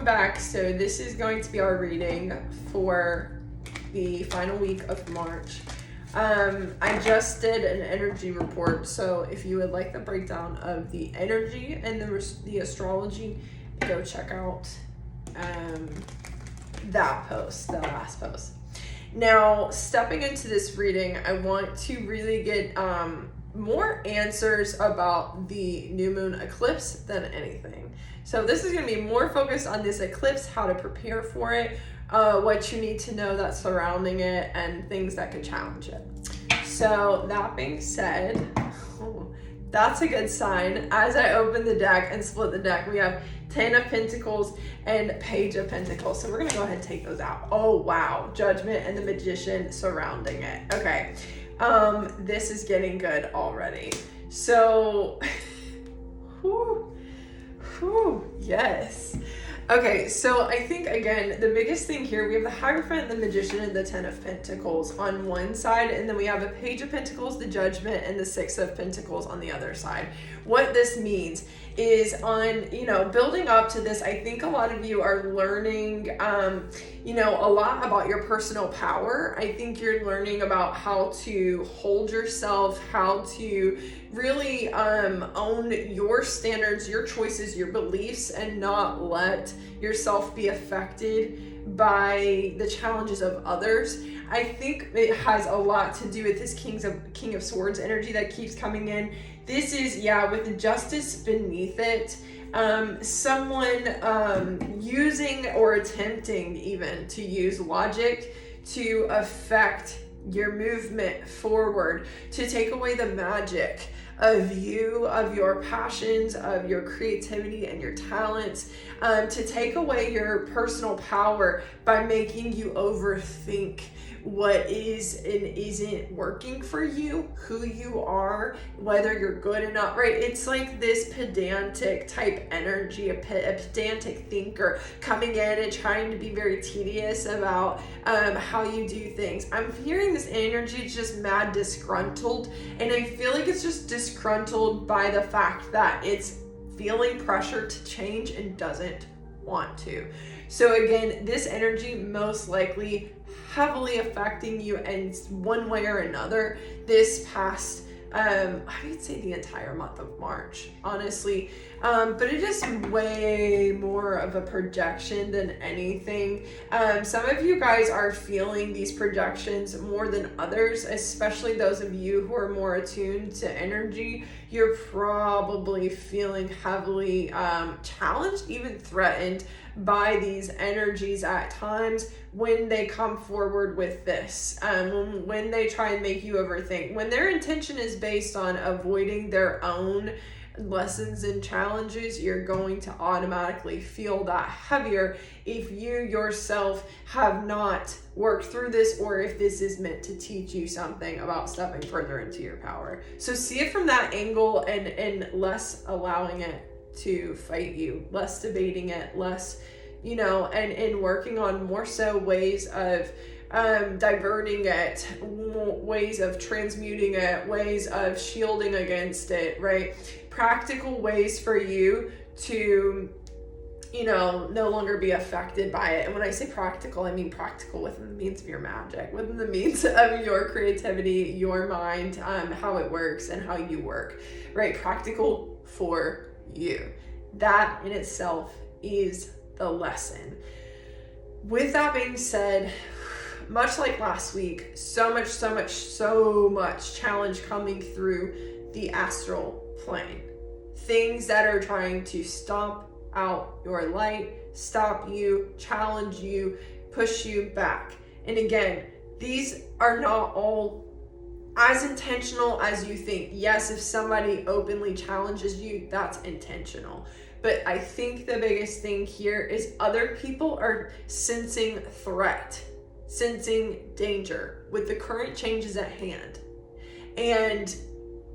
back. So this is going to be our reading for the final week of March. I just did an energy report, so if you would like the breakdown of the energy and the astrology, go check out that post, the last post. Now, stepping into this reading, I want to really get more answers about the new moon eclipse than anything. So this is going to be more focused on this eclipse, how to prepare for it, what you need to know that's surrounding it, and things that could challenge it. So that being said, that's a good sign. As I open the deck and split the deck, we have 10 of Pentacles and Page of Pentacles. So we're going to go ahead and take those out. Oh, wow. Judgment and the Magician surrounding it. Okay. This is getting good already. So, yes. Okay, so I think, again, the biggest thing here, we have the Hierophant, the Magician, and the 10 of Pentacles on one side, and then we have a Page of Pentacles, the Judgment, and the 6 of Pentacles on the other side. What this means is on, building up to this, I think a lot of you are learning, a lot about your personal power. I think you're learning about how to hold yourself, how to really own your standards, your choices, your beliefs, and not let yourself be affected by the challenges of others. I think it has a lot to do with this King of Swords energy that keeps coming in. This is, with the Justice beneath it, someone using or attempting even to use logic to affect your movement forward, to take away the magic of you, of your passions, of your creativity and your talents, to take away your personal power by making you overthink what is and isn't working for you, who you are, whether you're good or not, right? It's like this pedantic type energy, a pedantic thinker coming in and trying to be very tedious about how you do things. I'm hearing this energy, it's just mad disgruntled, and I feel like it's just disgruntled by the fact that it's feeling pressure to change and doesn't want to. So again, this energy most likely heavily affecting you in one way or another this past, I would say the entire month of March, honestly. But it is way more of a projection than anything. Some of you guys are feeling these projections more than others, especially those of you who are more attuned to energy. You're probably feeling heavily challenged, even threatened by these energies at times when they come forward with this, when they try and make you overthink, when their intention is based on avoiding their own lessons and challenges. You're going to automatically feel that heavier if you yourself have not worked through this, or if this is meant to teach you something about stepping further into your power. So see it from that angle, and less allowing it to fight you, less debating it, less, and working on more so ways of diverting it, ways of transmuting it, ways of shielding against it, right? Practical ways for you to, no longer be affected by it. And when I say practical, I mean practical within the means of your magic, within the means of your creativity, your mind, how it works and how you work, right? Practical for you. That in itself is the lesson. With that being said, much like last week, so much challenge coming through the astral plane. Things that are trying to stomp out your light, stop you, challenge you, push you back. And again, these are not all as intentional as you think. Yes, if somebody openly challenges you, that's intentional. But I think the biggest thing here is other people are sensing threat, sensing danger with the current changes at hand. And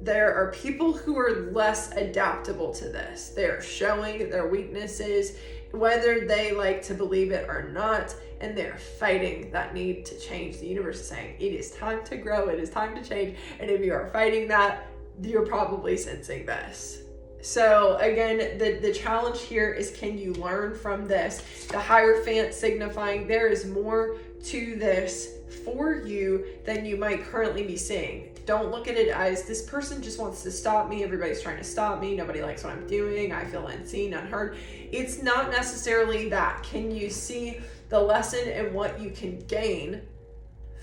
there are people who are less adaptable to this. They're showing their weaknesses, whether they like to believe it or not, and they're fighting that need to change. The universe is saying, it is time to grow, it is time to change. And if you are fighting that, you're probably sensing this. So again, the challenge here is, can you learn from this? The Hierophant signifying there is more to this for you than you might currently be seeing. Don't look at it as this person just wants to stop me. Everybody's trying to stop me. Nobody likes what I'm doing. I feel unseen, unheard. It's not necessarily that. Can you see the lesson and what you can gain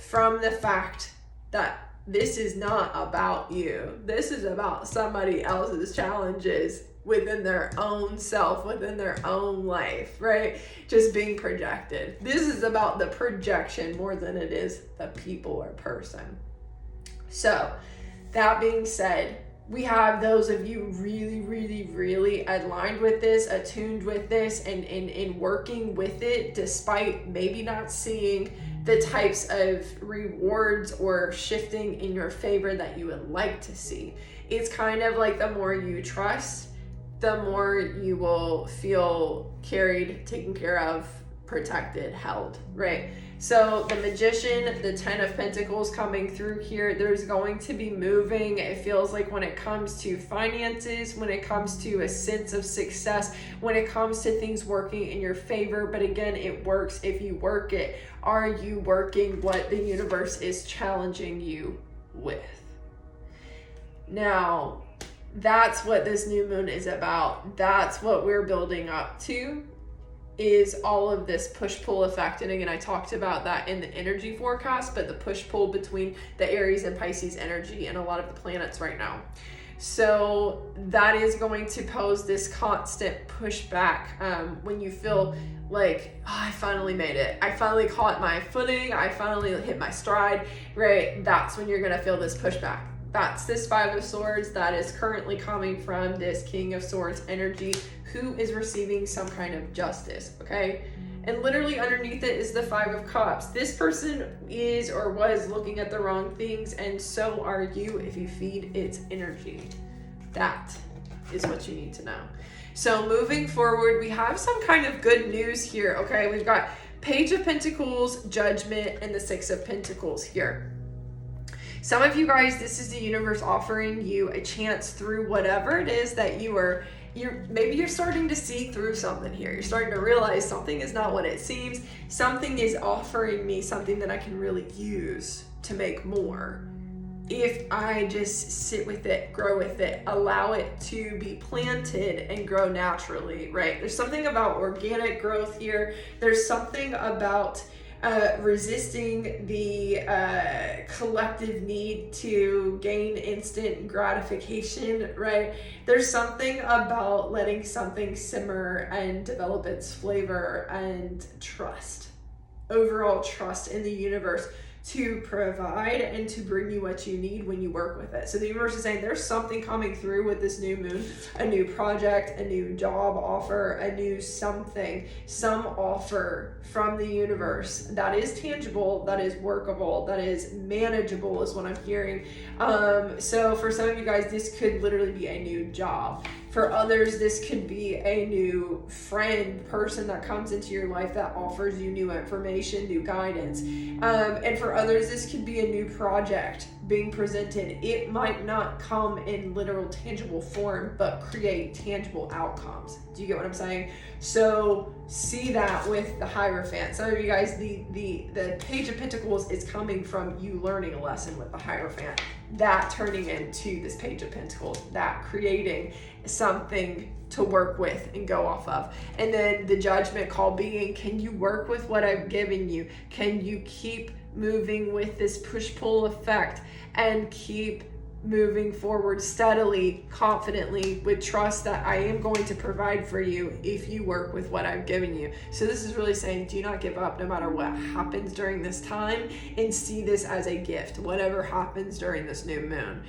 from the fact that this is not about you? This is about somebody else's challenges within their own self, within their own life, right? Just being projected. This is about the projection more than it is the people or person. So that being said, we have those of you really aligned with this, attuned with this, and working with it despite maybe not seeing the types of rewards or shifting in your favor that you would like to see. It's kind of like the more you trust, the more you will feel carried, taken care of, protected, held, right? So the Magician, the 10 of Pentacles coming through here, there's going to be moving. It feels like when it comes to finances, when it comes to a sense of success, when it comes to things working in your favor. But again, it works if you work it. Are you working what the universe is challenging you with? Now, that's what this new moon is about. That's what we're building up to, is all of this push-pull effect. And again, I talked about that in the energy forecast, but the push-pull between the Aries and Pisces energy and a lot of the planets right now. So that is going to pose this constant pushback when you feel like, oh, I finally made it. I finally caught my footing. I finally hit my stride, right? That's when you're going to feel this pushback. That's this 5 of Swords that is currently coming from this King of Swords energy, who is receiving some kind of justice, okay? And literally underneath it is the 5 of Cups. This person is or was looking at the wrong things, and so are you if you feed its energy. That is what you need to know. So moving forward, we have some kind of good news here, okay? We've got Page of Pentacles, Judgment, and the 6 of Pentacles here. Some of you guys, this is the universe offering you a chance through whatever it is that maybe you're starting to see through something here. You're starting to realize something is not what it seems. Something is offering me something that I can really use to make more. If I just sit with it, grow with it, allow it to be planted and grow naturally, right? There's something about organic growth here. There's something about resisting the collective need to gain instant gratification, right? There's something about letting something simmer and develop its flavor and trust, overall trust in the universe to provide and to bring you what you need when you work with it. So the universe is saying there's something coming through with this new moon, a new project, a new job offer, a new something, some offer from the universe that is tangible, that is workable, that is manageable is what I'm hearing. So for some of you guys, this could literally be a new job. For others, this could be a new friend, person that comes into your life that offers you new information, new guidance. And for others, this could be a new project being presented. It might not come in literal tangible form, but create tangible outcomes. Do you get what I'm saying? So see that with the Hierophant. Some of you guys, the Page of Pentacles is coming from you learning a lesson with the Hierophant. That turning into this Page of Pentacles, that creating something to work with and go off of. And then the Judgment call being, can you work with what I've given you? Can you keep moving with this push-pull effect and keep moving forward steadily, confidently, with trust that I am going to provide for you if you work with what I've given you. So this is really saying, do not give up no matter what happens during this time, and see this as a gift, whatever happens during this new moon.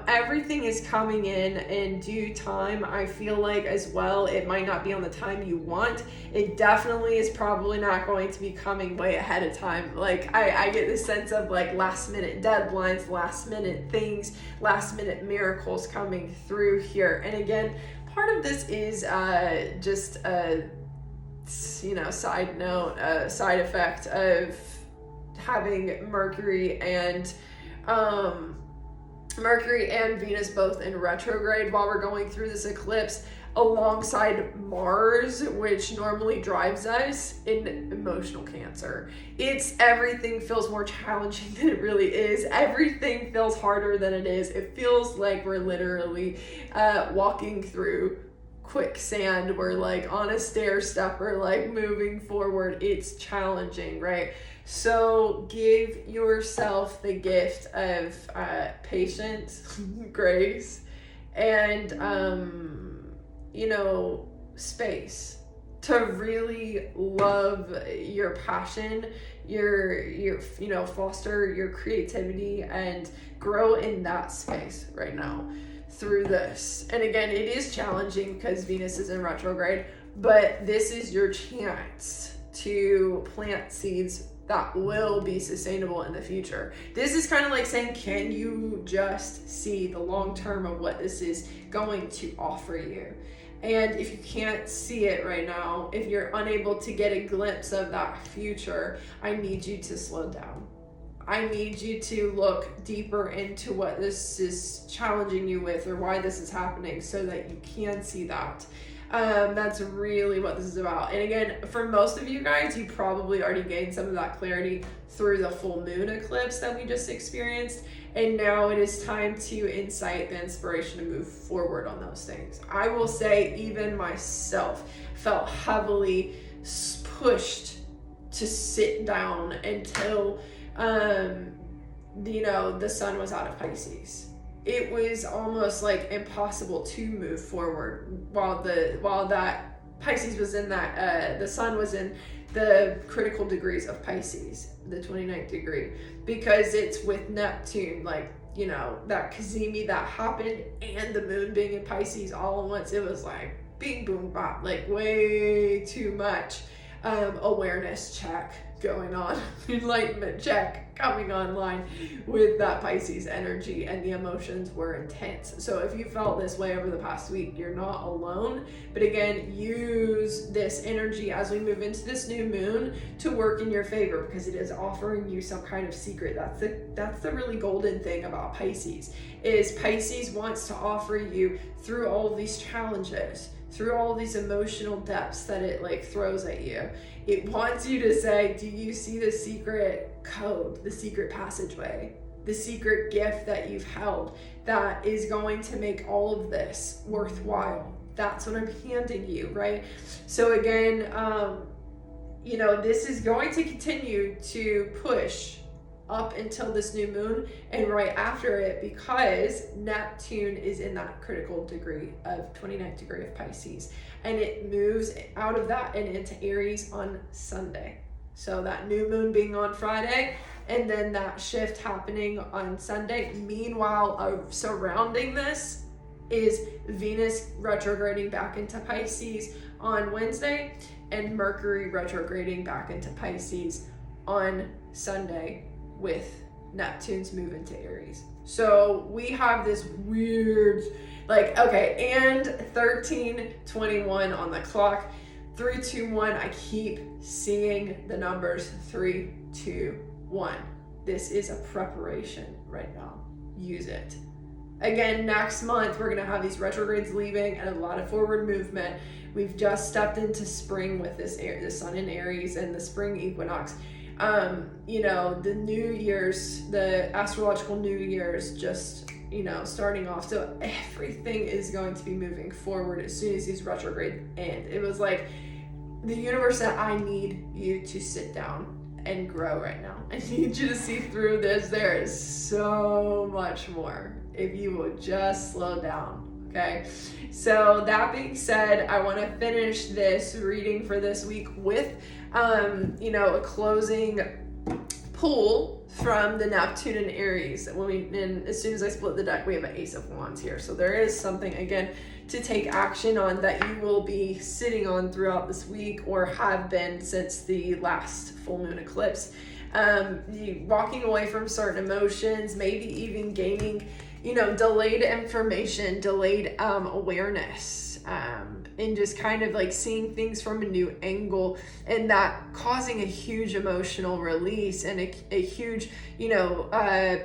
Everything is coming in due time. I feel like as well, it might not be on the time you want. It definitely is probably not going to be coming way ahead of time. Like I get this sense of like last minute deadlines, last minute things, last minute miracles coming through here. And again, part of this is just a side note, a side effect of having Mercury and Mercury and Venus both in retrograde while we're going through this eclipse, alongside Mars, which normally drives us in emotional Cancer. Everything feels more challenging than it really is. Everything feels harder than it is. It feels like we're literally walking through quicksand. We're like on a stair step. We're like moving forward. It's challenging, right? So give yourself the gift of patience, grace, and space to really love your passion, your foster your creativity and grow in that space right now through this. And again, it is challenging because Venus is in retrograde, but this is your chance to plant seeds that will be sustainable in the future. This is kind of like saying, can you just see the long term of what this is going to offer you? And if you can't see it right now, if you're unable to get a glimpse of that future, I need you to slow down. I need you to look deeper into what this is challenging you with or why this is happening so that you can see that. That's really what this is about. And again, for most of you guys, you probably already gained some of that clarity through the full moon eclipse that we just experienced. And now it is time to incite the inspiration to move forward on those things. I will say even myself felt heavily pushed to sit down until, the sun was out of Pisces. It was almost like impossible to move forward while that Pisces was in that, the sun was in the critical degrees of Pisces, the 29th degree, because it's with Neptune, that Kazemi that happened and the moon being in Pisces all at once. It was like bing, boom, bop, like way too much awareness check going on, enlightenment check coming online with that Pisces energy, and the emotions were intense. So if you felt this way over the past week, you're not alone. But again, use this energy as we move into this new moon to work in your favor, because it is offering you some kind of secret. That's the really golden thing about Pisces, is Pisces wants to offer you through all of these challenges, through all of these emotional depths that it throws at you. It wants you to say, do you see the secret code, the secret passageway, the secret gift that you've held that is going to make all of this worthwhile? That's what I'm handing you, right? So again, this is going to continue to push up until this new moon and right after it, because Neptune is in that critical degree of 29th degree of Pisces, and it moves out of that and into Aries on Sunday. So that new moon being on Friday, and then that shift happening on Sunday. Meanwhile, surrounding this is Venus retrograding back into Pisces on Wednesday and Mercury retrograding back into Pisces on Sunday, with Neptune's move into Aries. So we have this weird, and 13:21 on the clock, 3, 2, 1. I keep seeing the numbers 3, 2, 1. This is a preparation right now. Use it. Again, next month, we're gonna have these retrogrades leaving and a lot of forward movement. We've just stepped into spring with the sun in Aries and the spring equinox. The New Year's, the astrological New Year's just, starting off. So everything is going to be moving forward as soon as these retrogrades end. It was like the universe said, I need you to sit down and grow right now. I need you to see through this. There is so much more if you will just slow down. Okay, so that being said, I want to finish this reading for this week with, a closing pull from the Neptune and Aries. And as soon as I split the deck, we have an Ace of Wands here. So there is something, again, to take action on that you will be sitting on throughout this week, or have been since the last full moon eclipse. Walking away from certain emotions, maybe even gaining delayed information, delayed awareness and just kind of like seeing things from a new angle, and that causing a huge emotional release and a huge,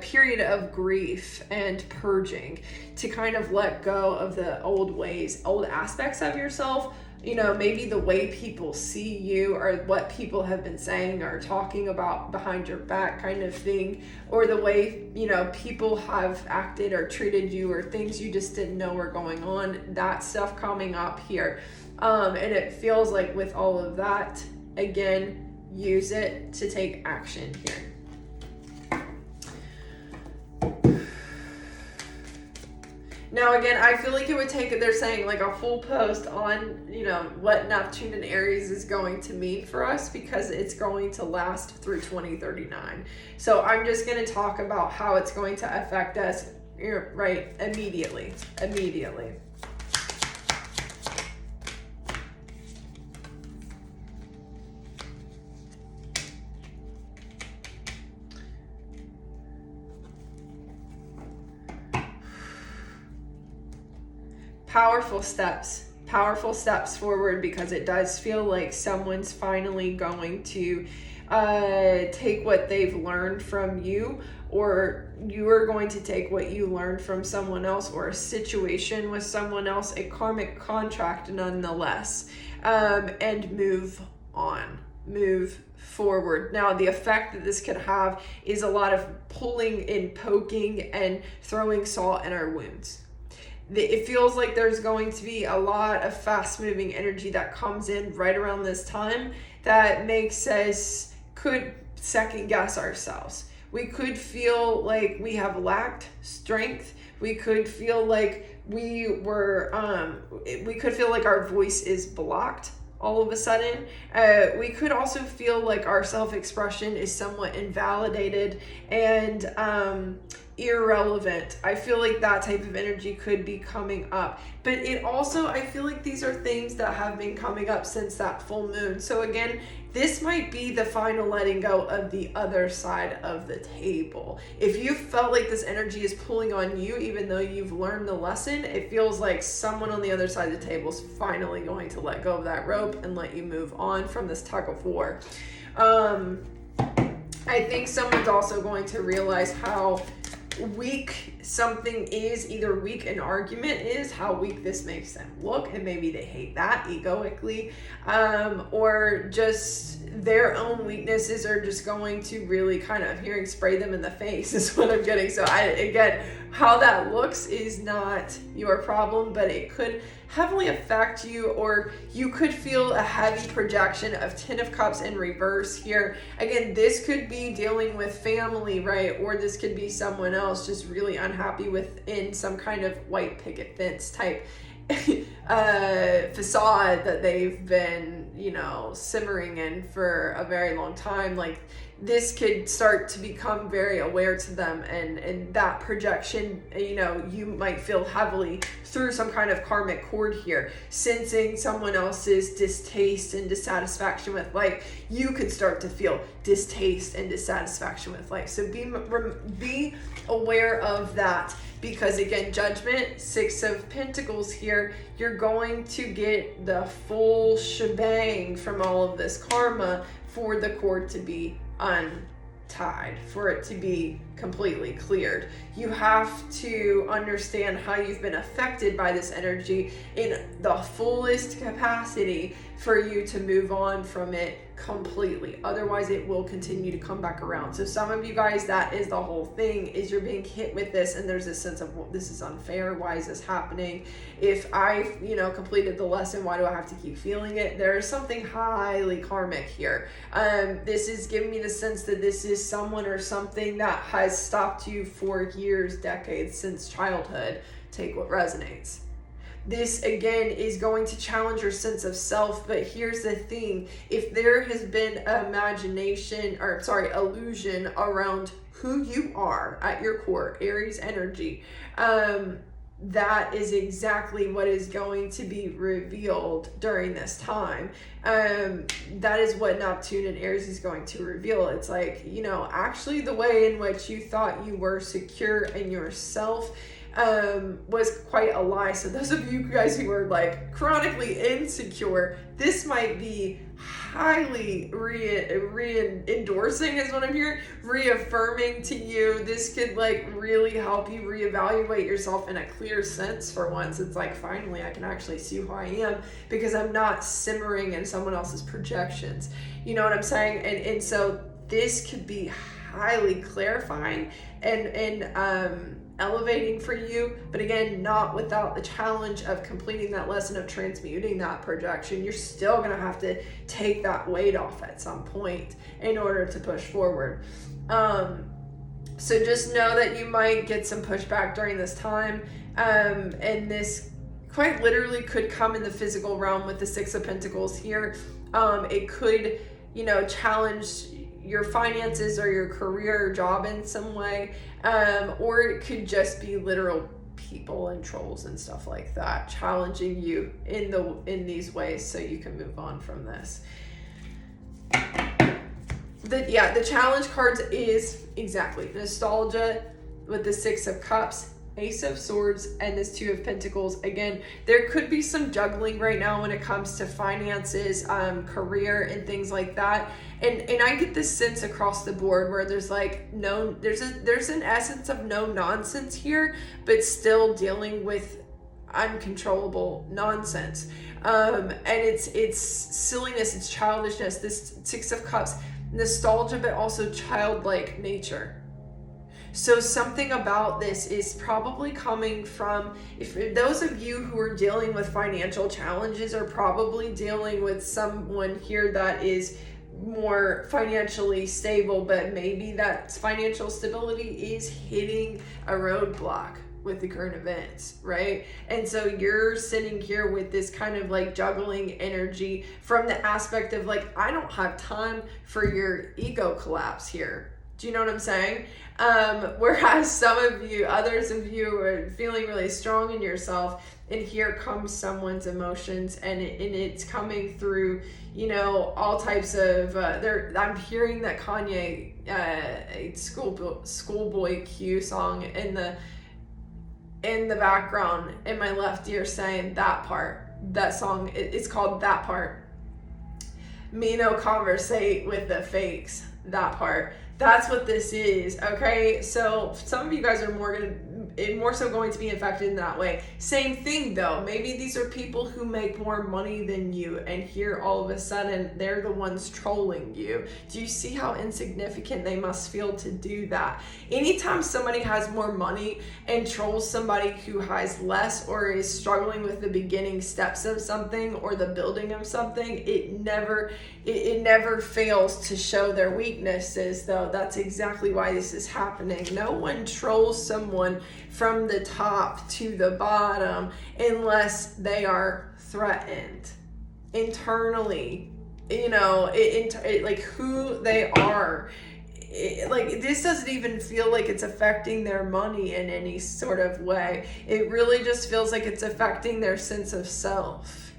period of grief and purging to kind of let go of the old ways, old aspects of yourself. Maybe the way people see you or what people have been saying or talking about behind your back kind of thing, or the way, people have acted or treated you, or things you just didn't know were going on, that stuff coming up here. And it feels like with all of that, again, use it to take action here. Now, again, I feel like it would take, they're saying like a full post on, what Neptune and Aries is going to mean for us, because it's going to last through 2039. So I'm just going to talk about how it's going to affect us, right, immediately. Powerful steps forward, because it does feel like someone's finally going to take what they've learned from you, or you are going to take what you learned from someone else, or a situation with someone else, a karmic contract nonetheless, and move forward. Now, the effect that this could have is a lot of pulling and poking and throwing salt in our wounds. It feels like there's going to be a lot of fast moving energy that comes in right around this time that makes us could second guess ourselves. We could feel like we have lacked strength. We could feel like we could feel like our voice is blocked all of a sudden. We could also feel like our self-expression is somewhat invalidated and irrelevant. I feel like that type of energy could be coming up, but it also, I feel like these are things that have been coming up since that full moon. So again, this might be the final letting go of the other side of the table. If you felt like this energy is pulling on you, even though you've learned the lesson, it feels like someone on the other side of the table is finally going to let go of that rope and let you move on from this tug of war. I think someone's also going to realize how weak something is, either weak an argument is, how weak this makes them look, and maybe they hate that egoically, or just their own weaknesses are just going to really kind of spray them in the face is what I'm getting. So again, how that looks is not your problem, but it could heavily affect you, or you could feel a heavy projection of Ten of Cups in reverse here. Again, this could be dealing with family, right? Or this could be someone else just really unhappy within some kind of white picket fence type facade that they've been, simmering in for a very long time. Like, this could start to become very aware to them, and that projection, you might feel heavily through some kind of karmic cord here, sensing someone else's distaste and dissatisfaction with life. You could start to feel distaste and dissatisfaction with life. So be aware of that, because again, Judgment, Six of Pentacles here, you're going to get the full shebang from all of this karma for the cord to be untied, for it to be completely cleared. You have to understand how you've been affected by this energy in the fullest capacity for you to move on from it completely. Otherwise, it will continue to come back around. So some of you guys, that is the whole thing, is you're being hit with this, and there's this sense of, well, this is unfair. Why is this happening? If I, completed the lesson, why do I have to keep feeling it? There's something highly karmic here. This is giving me the sense that this is someone or something that has stopped you for years, decades, since childhood. Take what resonates. This again is going to challenge your sense of self, but here's the thing: if there has been illusion around who you are at your core, Aries energy, that is exactly what is going to be revealed during this time. That is what Neptune and Aries is going to reveal. It's like, actually the way in which you thought you were secure in yourself was quite a lie. So those of you guys who are like chronically insecure, this might be highly endorsing is what I'm hearing, reaffirming to you. This could like really help you reevaluate yourself in a clear sense for once. It's like, finally, I can actually see who I am because I'm not simmering in someone else's projections. You know what I'm saying? And so this could be highly clarifying and elevating for you, but again, not without the challenge of completing that lesson of transmuting that projection. You're still going to have to take that weight off at some point in order to push forward. So just know that you might get some pushback during this time, and this quite literally could come in the physical realm with the Six of Pentacles here. It could, challenge your finances or your career or job in some way, or it could just be literal people and trolls and stuff like that challenging you in these ways so you can move on from this. The challenge cards is exactly nostalgia with the Six of Cups, Ace of Swords, and this Two of Pentacles. Again, there could be some juggling right now when it comes to finances, career, and things like that. And I get this sense across the board where there's like there's an essence of no nonsense here, but still dealing with uncontrollable nonsense. And it's silliness, it's childishness. This Six of Cups, nostalgia, but also childlike nature. So something about this is probably coming from, if those of you who are dealing with financial challenges are probably dealing with someone here that is more financially stable, but maybe that financial stability is hitting a roadblock with the current events, right? And so you're sitting here with this kind of like juggling energy from the aspect of like, I don't have time for your ego collapse here. Do you know what I'm saying? Whereas others of you are feeling really strong in yourself, and here comes someone's emotions, and it's coming through, all types of, I'm hearing that Kanye, Schoolboy Q song in the background in my left ear saying that song, it's called That Part. Me no conversate with the fakes, that part. That's what this is, okay? So some of you guys are more so going to be affected in that way. Same thing though, maybe these are people who make more money than you, and here all of a sudden they're the ones trolling you. Do you see how insignificant they must feel to do that? Anytime somebody has more money and trolls somebody who has less or is struggling with the beginning steps of something or the building of something, it never fails to show their weaknesses though. That's exactly why this is happening. No one trolls someone from the top to the bottom unless they are threatened internally, like who they are. This doesn't even feel like it's affecting their money in any sort of way. It really just feels like it's affecting their sense of self.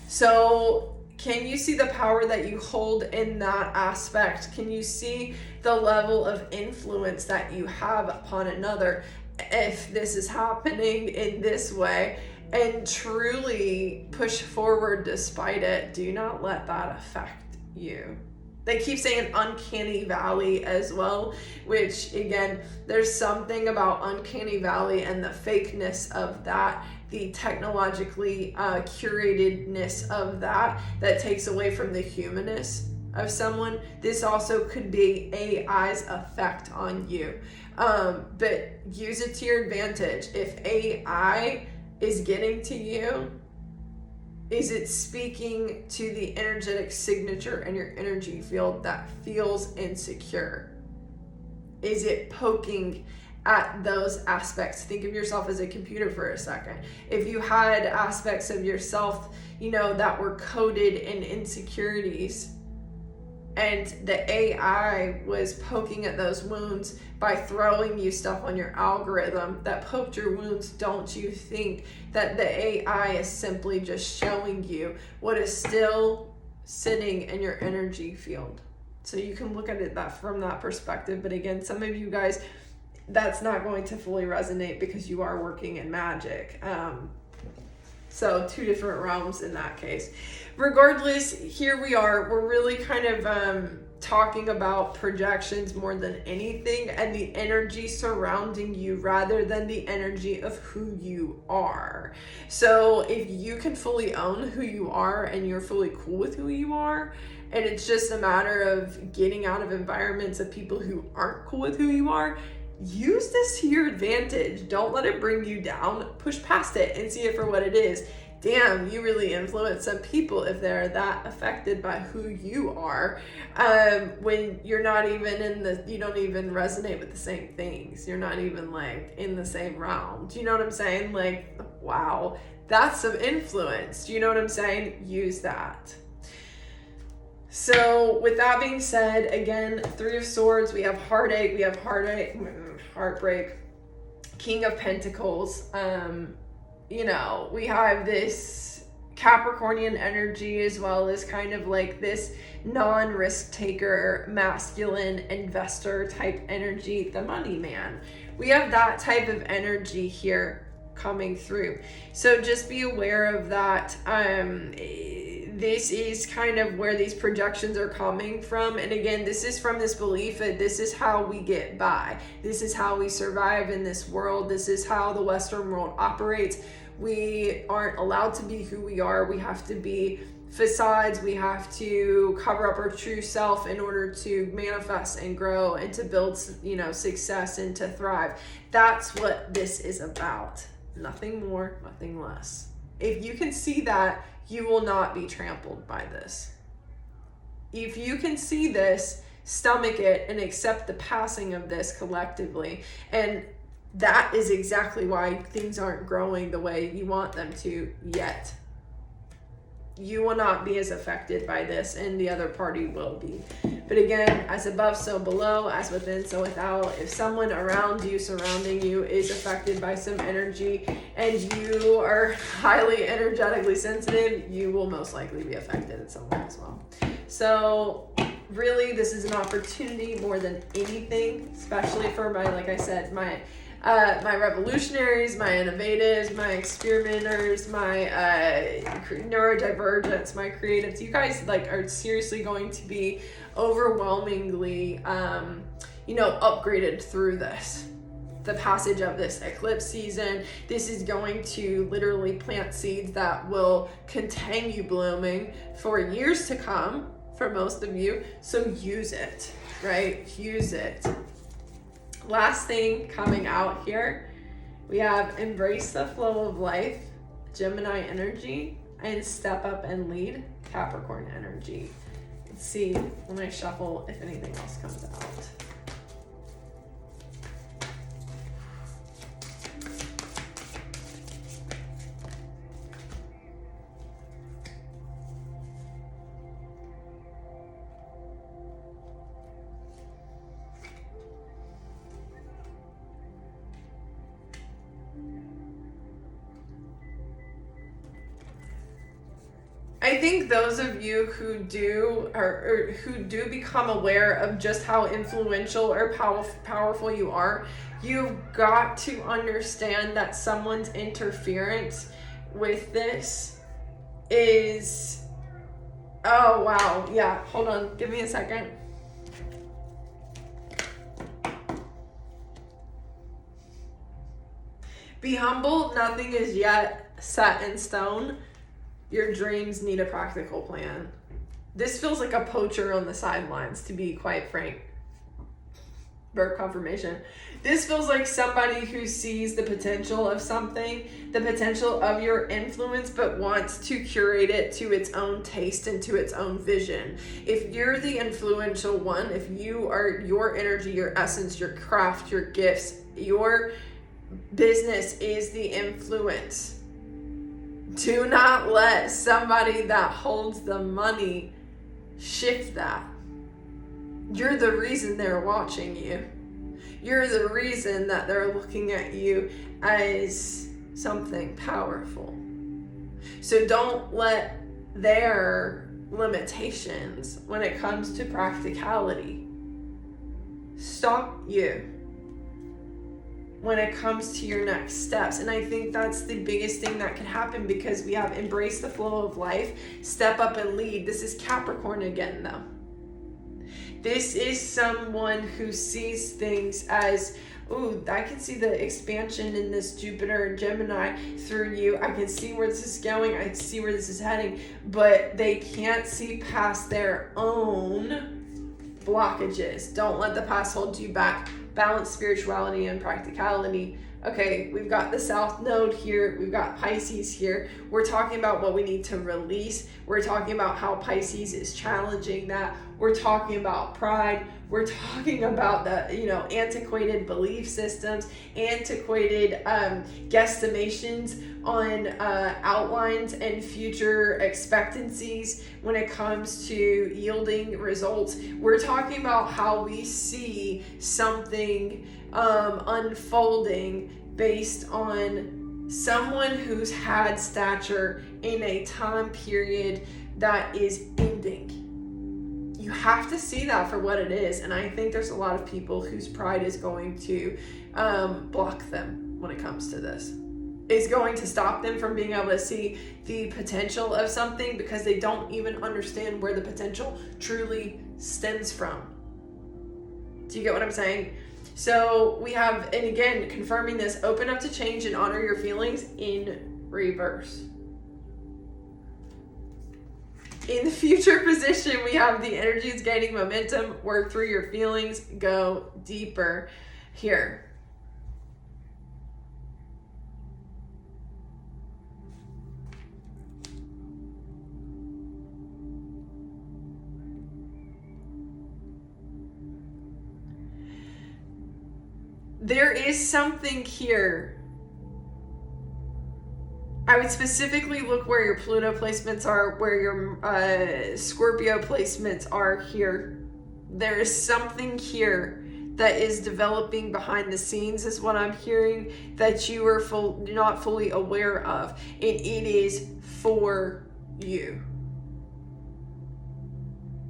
So can you see the power that you hold in that aspect? Can you see the level of influence that you have upon another if this is happening in this way? And truly push forward despite it. Do not let that affect you. They keep saying uncanny valley as well, which again, there's something about uncanny valley and the fakeness of that, the technologically curatedness of that takes away from the humanness of someone. This also could be AI's effect on you, but use it to your advantage. If AI is getting to you, is it speaking to the energetic signature in your energy field that feels insecure? Is it poking at those aspects? Think of yourself as a computer for a second. If you had aspects of yourself, that were coded in insecurities, and the AI was poking at those wounds by throwing you stuff on your algorithm that poked your wounds, don't you think that the AI is simply just showing you what is still sitting in your energy field? So you can look at it from that perspective. But again, some of you guys, that's not going to fully resonate because you are working in magic. So two different realms in that case. Regardless, here we are. We're really kind of talking about projections more than anything, and the energy surrounding you rather than the energy of who you are. So if you can fully own who you are and you're fully cool with who you are, and it's just a matter of getting out of environments of people who aren't cool with who you are, use this to your advantage. Don't let it bring you down. Push past it and see it for what it is. Damn, you really influence some people if they're that affected by who you are, when you're not even you don't even resonate with the same things. You're not even like in the same realm. Do you know what I'm saying? Like, wow, that's some influence. Do you know what I'm saying? Use that. So with that being said, again, Three of Swords, we have heartache, we have heartbreak, King of Pentacles, we have this Capricornian energy as well as kind of like this non-risk taker, masculine investor type energy, the money man. We have that type of energy here coming through. So just be aware of that. This is kind of where these projections are coming from. And again, this is from this belief that this is how we get by. This is how we survive in this world. This is how the Western world operates. We aren't allowed to be who we are. We have to be facades. We have to cover up our true self in order to manifest and grow and to build, success and to thrive. That's what this is about. Nothing more, nothing less. If you can see that, you will not be trampled by this. If you can see this, stomach it and accept the passing of this collectively. And that is exactly why things aren't growing the way you want them to yet. You will not be as affected by this, and the other party will be. But again, as above, so below, as within, so without. If someone around you, surrounding you, is affected by some energy, and you are highly energetically sensitive, you will most likely be affected in some way as well. So really, this is an opportunity more than anything, especially for my revolutionaries, my innovatives, my experimenters, my neurodivergents, my creatives. You guys are seriously going to be overwhelmingly upgraded through this. The passage of this eclipse season. This is going to literally plant seeds that will continue blooming for years to come for most of you. So use it, right? Use it. Last thing coming out here, we have embrace the flow of life, Gemini energy, and step up and lead, Capricorn energy. Let's see when I shuffle if anything else comes out. I think those of you who do or who do become aware of just how influential or powerful you are, you've got to understand that someone's interference with this is, oh wow, yeah, hold on, give me a second. Be humble, nothing is yet set in stone. Your dreams need a practical plan. This feels like a poacher on the sidelines, to be quite frank. Birth confirmation. This feels like somebody who sees the potential of something, the potential of your influence, but wants to curate it to its own taste and to its own vision. If you're the influential one, if you are your energy, your essence, your craft, your gifts, your business is the influence. Do not let somebody that holds the money shift that. You're the reason they're watching you. You're the reason that they're looking at you as something powerful. So don't let their limitations when it comes to practicality stop you. when it comes to your next steps. And I think that's the biggest thing that can happen, because we have embraced the flow of life, step up and lead. This is Capricorn again, though. This is someone who sees things as, ooh, I can see the expansion in this Jupiter and Gemini through you. I can see where this is going. I can see where this is heading. But they can't see past their own blockages. Don't let the past hold you back. Balance spirituality and practicality. Okay, we've got the South Node here. We've got Pisces here. We're talking about what we need to release. We're talking about how Pisces is challenging that. We're talking about pride. We're talking about the, antiquated belief systems, antiquated guesstimations on outlines and future expectancies when it comes to yielding results. We're talking about how we see something unfolding based on someone who's had stature in a time period that is ending. You have to see that for what it is. And I think there's a lot of people whose pride is going to block them when it comes to this. Is going to stop them from being able to see the potential of something, because they don't even understand where the potential truly stems from. Do you get what I'm saying? So we have, and again, confirming this, open up to change and honor your feelings in reverse. In the future position, we have the energy is gaining momentum. Work through your feelings. Go deeper here. There is something here. I would specifically look where your Pluto placements are, where your Scorpio placements are here. There is something here that is developing behind the scenes, is what I'm hearing, that you are not fully aware of. And it is for you.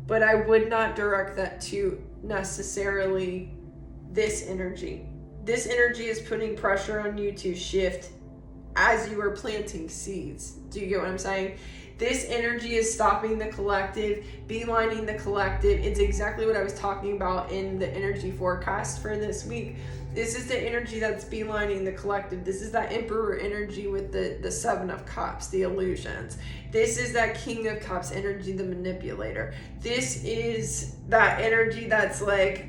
But I would not direct that to necessarily this energy. This energy is putting pressure on you to shift as you are planting seeds. Do you get what I'm saying? This energy is stopping the collective, beelining the collective. It's exactly what I was talking about in the energy forecast for this week. This is the energy that's beelining the collective. This is that Emperor energy with the Seven of Cups, the illusions. This is that King of Cups energy, the manipulator. This is that energy that's like,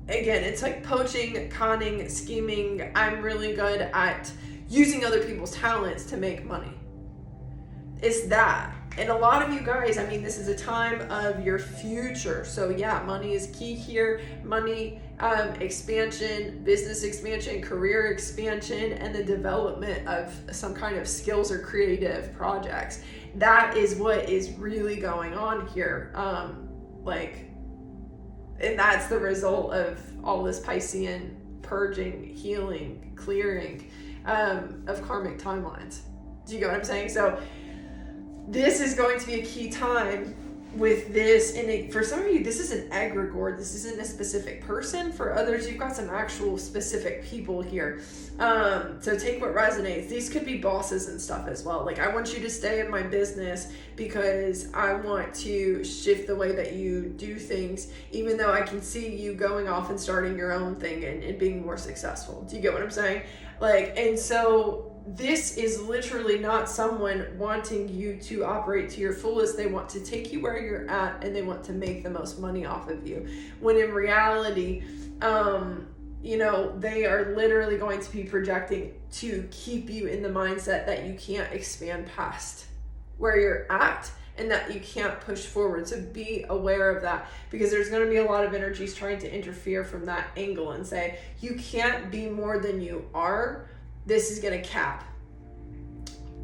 again, it's like poaching, conning, scheming. I'm really good at using other people's talents to make money. It's that. And a lot of you guys, I mean, this is a time of your future. So yeah, money is key here. Money, expansion, business expansion, career expansion, and the development of some kind of skills or creative projects. That is what is really going on here. And that's the result of all this Piscean purging, healing, clearing of karmic timelines. Do you get what I'm saying? So this is going to be a key time with this. And for some of you, this is an egregore. This isn't a specific person. For others, you've got some actual specific people here. So take what resonates. These could be bosses and stuff as well. Like, I want you to stay in my business because I want to shift the way that you do things, even though I can see you going off and starting your own thing and being more successful. Do you get what I'm saying? And so this is literally not someone wanting you to operate to your fullest. They want to take you where you're at and they want to make the most money off of you. When in reality, they are literally going to be projecting to keep you in the mindset that you can't expand past where you're at and that you can't push forward. So be aware of that, because there's going to be a lot of energies trying to interfere from that angle and say, you can't be more than you are. This is going to cap.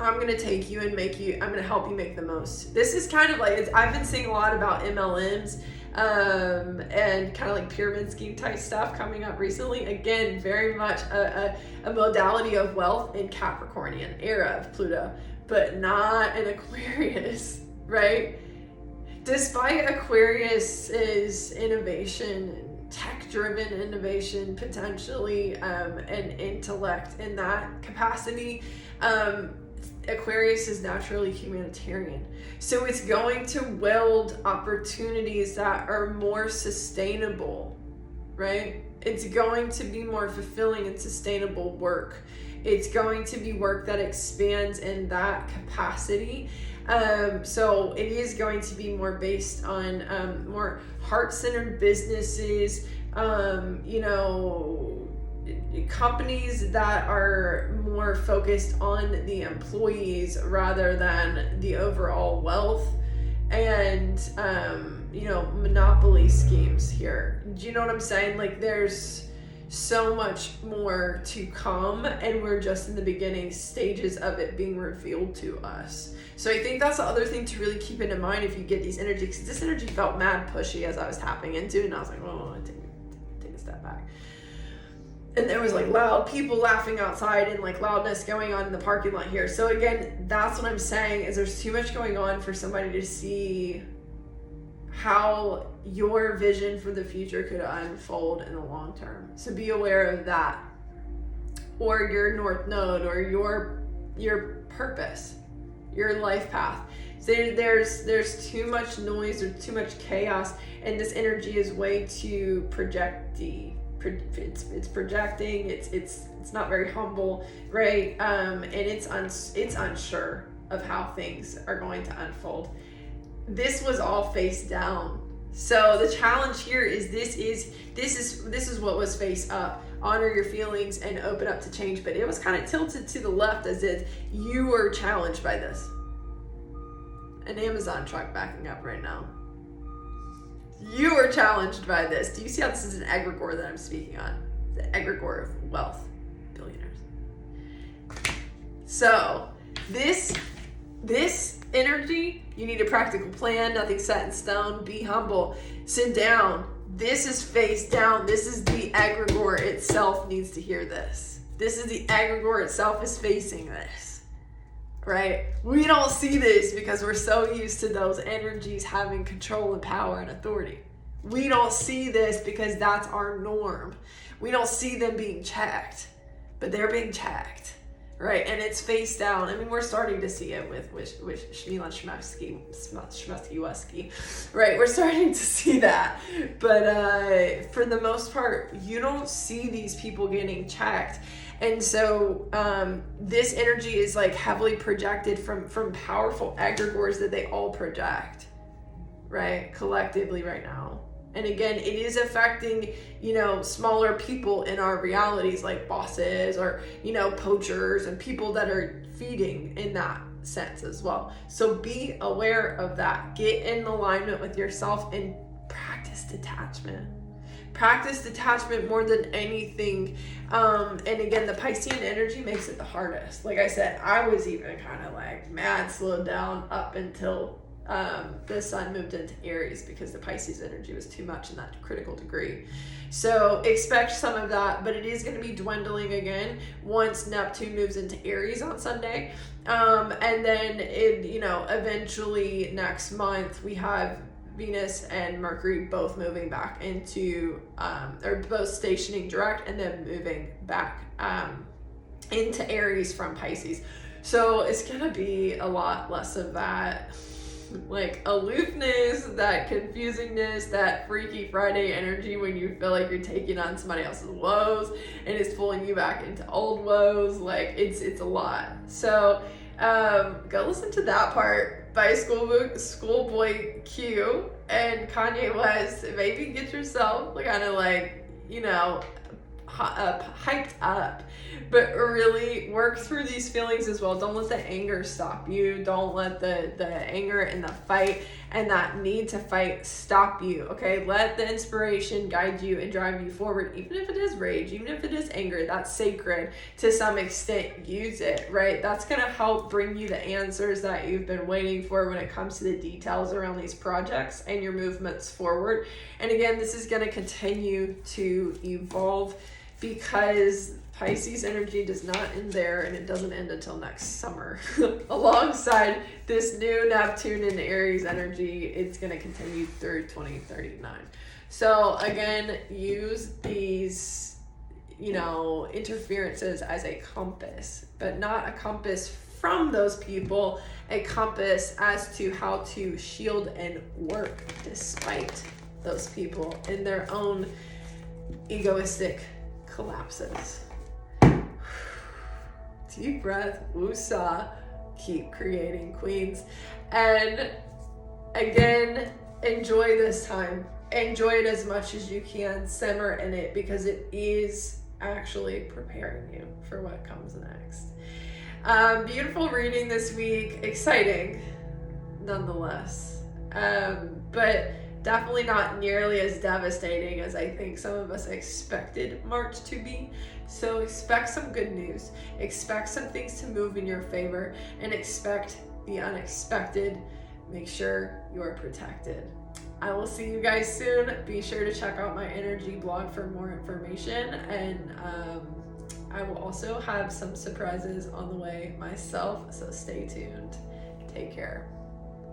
I'm going to take you and I'm going to help you make the most. This is kind of like, I've been seeing a lot about MLMs and kind of like pyramid scheme type stuff coming up recently. Again, very much a modality of wealth in Capricornian era of Pluto, but not in Aquarius, right? Despite Aquarius's innovation and tech-driven innovation potentially, and intellect in that capacity. Aquarius is naturally humanitarian. So it's going to wield opportunities that are more sustainable, right? It's going to be more fulfilling and sustainable work. It's going to be work that expands in that capacity. So it is going to be more based on more heart-centered businesses, companies that are more focused on the employees rather than the overall wealth, and monopoly schemes here. Do you know what I'm saying? Like, there's so much more to come, and we're just in the beginning stages of it being revealed to us. So I think that's the other thing to really keep in mind if you get these energies, because this energy felt mad pushy as I was tapping into it, and I was like, oh, take a step back. And there was like loud people laughing outside and like loudness going on in the parking lot here. So again, that's what I'm saying, is there's too much going on for somebody to see how your vision for the future could unfold in the long term. So be aware of that, or your North Node, or your purpose, your life path. So there's too much noise or too much chaos, and this energy is way too it's projecting. It's not very humble, right? And it's unsure of how things are going to unfold. This was all face down. So the challenge here is this is what was face up. Honor your feelings and open up to change. But it was kind of tilted to the left, as if you were challenged by this. An Amazon truck backing up right now. You were challenged by this. Do you see how this is an egregore that I'm speaking on? The egregore of wealth, billionaires. So this energy, you need a practical plan, nothing set in stone. Be humble. Sit down. This is face down. This is the egregore itself needs to hear this. This is the egregore itself is facing this, right? We don't see this because we're so used to those energies having control and power and authority. We don't see this because that's our norm. We don't see them being checked, but they're being checked. Right, and it's face down. I mean, we're starting to see it with Shmilan Shmetsky, right? We're starting to see that. But for the most part, you don't see these people getting checked. And so this energy is like heavily projected from powerful egregores that they all project, right? Collectively right now. And again, it is affecting, smaller people in our realities, like bosses or, poachers and people that are feeding in that sense as well. So be aware of that. Get in alignment with yourself and practice detachment. Practice detachment more than anything. And again, the Piscean energy makes it the hardest. Like I said, I was even kind of like mad slowed down up until the sun moved into Aries, because the Pisces energy was too much in that critical degree. So expect some of that, but it is going to be dwindling again once Neptune moves into Aries on Sunday. And then eventually next month we have Venus and Mercury both moving back into, or both stationing direct and then moving back into Aries from Pisces. So it's going to be a lot less of that like aloofness, that confusingness, that Freaky Friday energy when you feel like you're taking on somebody else's woes and it's pulling you back into old woes. Like it's a lot. So go listen to that part by Schoolboy Q and Kanye West. Maybe get yourself kind of like hyped up, but really work through these feelings as well. Don't let the anger stop you. Don't let the anger and the fight and that need to fight stop you. Okay, let the inspiration guide you and drive you forward, even if it is rage, even if it is anger. That's sacred to some extent. Use it, right? That's gonna help bring you the answers that you've been waiting for when it comes to the details around these projects and your movements forward. And again, this is gonna continue to evolve because Pisces energy does not end there, and it doesn't end until next summer. Alongside this new Neptune and Aries energy, it's going to continue through 2039. So again, use these, interferences as a compass, but not a compass from those people, a compass as to how to shield and work despite those people in their own egoistic collapses. Deep breath, woosah, keep creating, queens. And again, enjoy this time. Enjoy it as much as you can. Simmer in it, because it is actually preparing you for what comes next. Beautiful reading this week. Exciting, nonetheless. But definitely not nearly as devastating as I think some of us expected March to be. So expect some good news. Expect some things to move in your favor, and expect the unexpected. Make sure you are protected. I will see you guys soon. Be sure to check out my energy blog for more information, and I will also have some surprises on the way myself, so stay tuned. Take care.